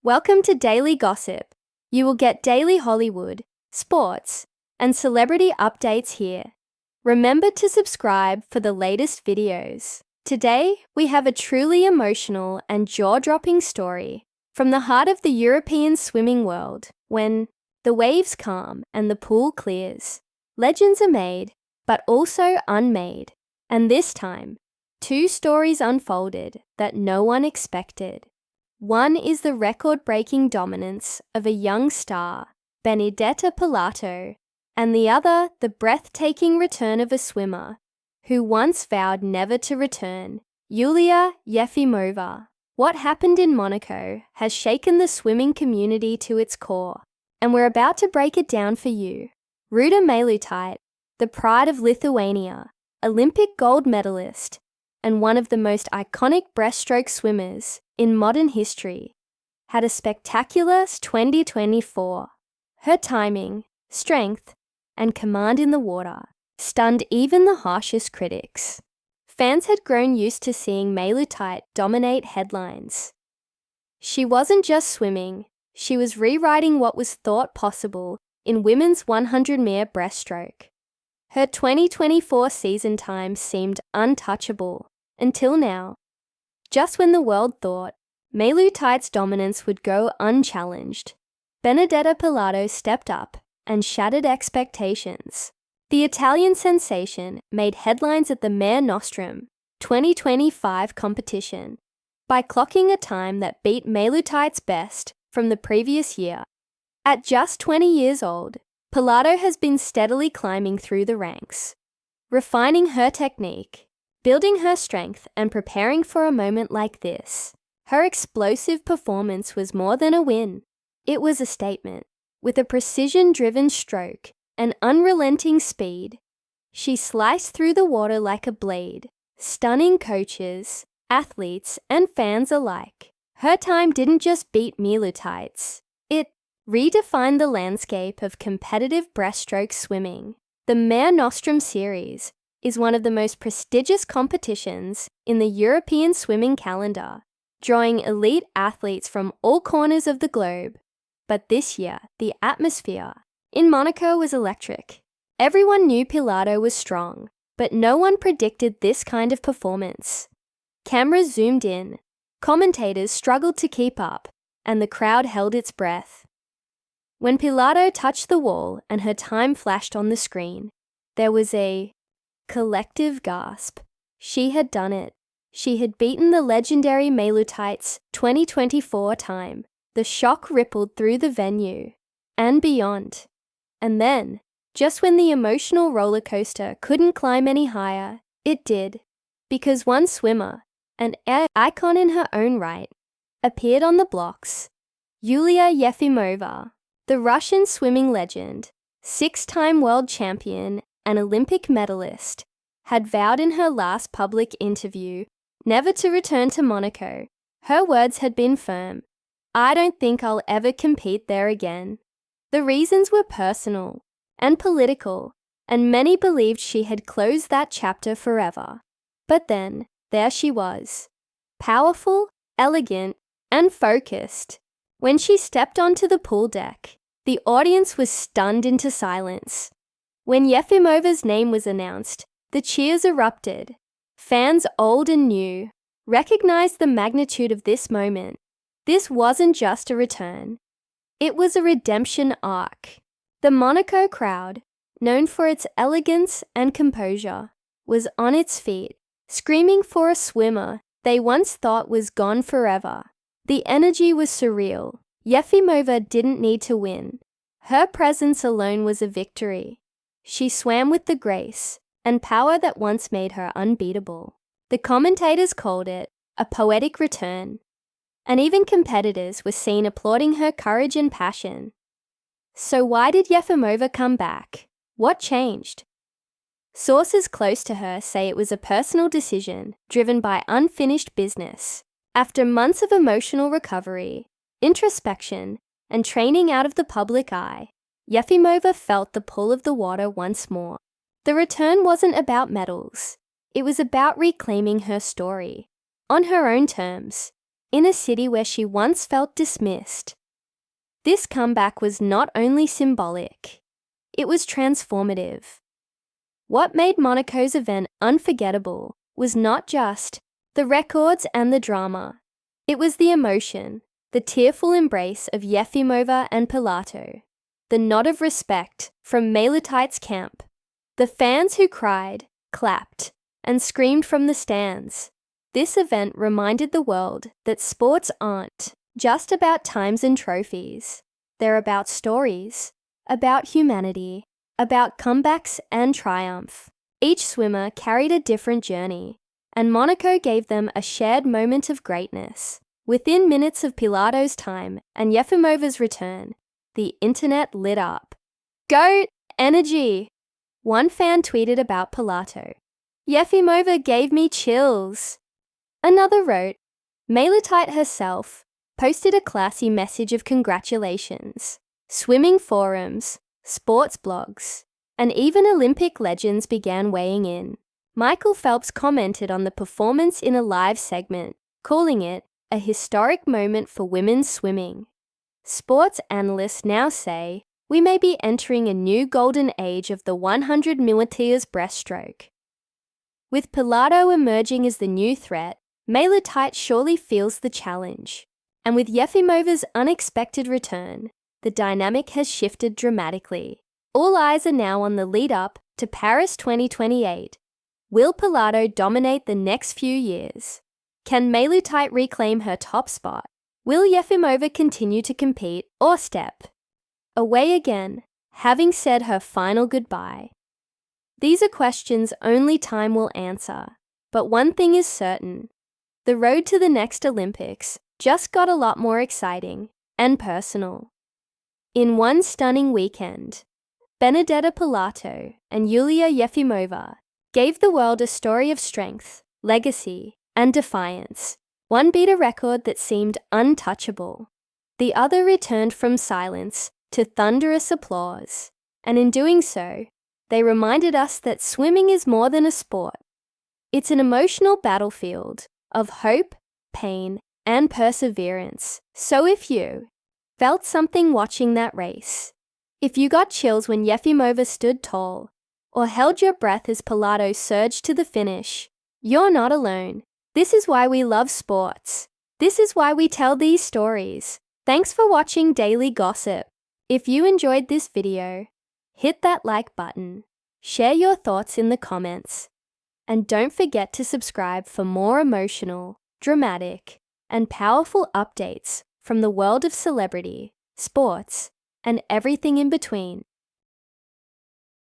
Welcome to Daily Gossip. You will get daily Hollywood, sports, and celebrity updates here. Remember to subscribe for the latest videos. Today, we have a truly emotional and jaw-dropping story from the heart of the European swimming world. When the waves calm and the pool clears, legends are made, but also unmade. And this time, two stories unfolded that no one expected. One is the record-breaking dominance of a young star, Benedetta Pilato, and the other the breathtaking return of a swimmer who once vowed never to return, Yuliya Yefimova. What happened in Monaco has shaken the swimming community to its core, and we're about to break it down for you. Rūta Meilutytė, the pride of Lithuania, Olympic gold medalist, and one of the most iconic breaststroke swimmers in modern history, had a spectacular 2024. Her timing, strength, and command in the water stunned even the harshest critics. Fans had grown used to seeing Meilutytė dominate headlines. She wasn't just swimming, she was rewriting what was thought possible in women's 100-meter breaststroke. Her 2024 season time seemed untouchable until now. Just when the world thought Meilutytė's dominance would go unchallenged, Benedetta Pilato stepped up and shattered expectations. The Italian sensation made headlines at the Mare Nostrum 2025 competition by clocking a time that beat Meilutytė's best from the previous year. At just 20 years old, Pilato has been steadily climbing through the ranks, refining her technique, building her strength, and preparing for a moment like this. Her explosive performance was more than a win. It was a statement. With a precision-driven stroke and unrelenting speed, she sliced through the water like a blade, stunning coaches, athletes, and fans alike. Her time didn't just beat Meilutytė's. It redefined the landscape of competitive breaststroke swimming. The Mare Nostrum series is one of the most prestigious competitions in the European swimming calendar, drawing elite athletes from all corners of the globe. But this year, the atmosphere in Monaco was electric. Everyone knew Pilato was strong, but no one predicted this kind of performance. Cameras zoomed in, commentators struggled to keep up, and the crowd held its breath. When Pilato touched the wall and her time flashed on the screen, there was a collective gasp. She had done it. She had beaten the legendary Meilutytė's 2024 time. The shock rippled through the venue and beyond. And then, just when the emotional roller coaster couldn't climb any higher, it did. Because one swimmer, an icon in her own right, appeared on the blocks. Yulia Yefimova, the Russian swimming legend, 6-time world champion and Olympic medalist, had vowed in her last public interview never to return to Monaco. Her words had been firm. "I don't think I'll ever compete there again." The reasons were personal and political, and many believed she had closed that chapter forever. But then, there she was, powerful, elegant, and focused. When she stepped onto the pool deck, the audience was stunned into silence. When Yefimova's name was announced, the cheers erupted. Fans old and new recognized the magnitude of this moment. This wasn't just a return. It was a redemption arc. The Monaco crowd, known for its elegance and composure, was on its feet, screaming for a swimmer they once thought was gone forever. The energy was surreal. Yefimova didn't need to win. Her presence alone was a victory. She swam with the grace and power that once made her unbeatable. The commentators called it a poetic return, and even competitors were seen applauding her courage and passion. So why did Yefimova come back? What changed? Sources close to her say it was a personal decision driven by unfinished business. After months of emotional recovery, introspection, and training out of the public eye, Yefimova felt the pull of the water once more. The return wasn't about medals. It was about reclaiming her story, on her own terms. in a city where she once felt dismissed. This comeback was not only symbolic, it was transformative. What made Monaco's event unforgettable was not just the records and the drama. It was the emotion, the tearful embrace of Yefimova and Pilato, the nod of respect from Meilutytė's camp, the fans who cried, clapped, and screamed from the stands. This event reminded the world that sports aren't just about times and trophies. They're about stories, about humanity, about comebacks and triumph. Each swimmer carried a different journey, and Monaco gave them a shared moment of greatness. Within minutes of Pilato's time and Yefimova's return, the internet lit up. "Goat energy!" One fan tweeted about Pilato. "Yefimova gave me chills." Another wrote, Meilutytė herself posted a classy message of congratulations. Swimming forums, sports blogs, and even Olympic legends began weighing in. Michael Phelps commented on the performance in a live segment, calling it a historic moment for women's swimming. Sports analysts now say we may be entering a new golden age of the 100 millimeters breaststroke. With Pilato emerging as the new threat, Meilutytė surely feels the challenge. And with Yefimova's unexpected return, the dynamic has shifted dramatically. All eyes are now on the lead-up to Paris 2028. Will Pilato dominate the next few years? Can Meilutytė reclaim her top spot? Will Yefimova continue to compete or step away again, having said her final goodbye? These are questions only time will answer. But one thing is certain. The road to the next Olympics just got a lot more exciting and personal. In one stunning weekend, Benedetta Pilato and Yuliya Yefimova gave the world a story of strength, legacy, and defiance. One beat a record that seemed untouchable. The other returned from silence to thunderous applause, and in doing so, they reminded us that swimming is more than a sport. It's an emotional battlefield of hope, pain, and perseverance. So if you felt something watching that race, if you got chills when Yefimova stood tall, or held your breath as Pilato surged to the finish, you're not alone. This is why we love sports. This is why we tell these stories. Thanks for watching Daily Gossip. If you enjoyed this video, hit that like button, share your thoughts in the comments, and don't forget to subscribe for more emotional, dramatic, and powerful updates from the world of celebrity, sports, and everything in between.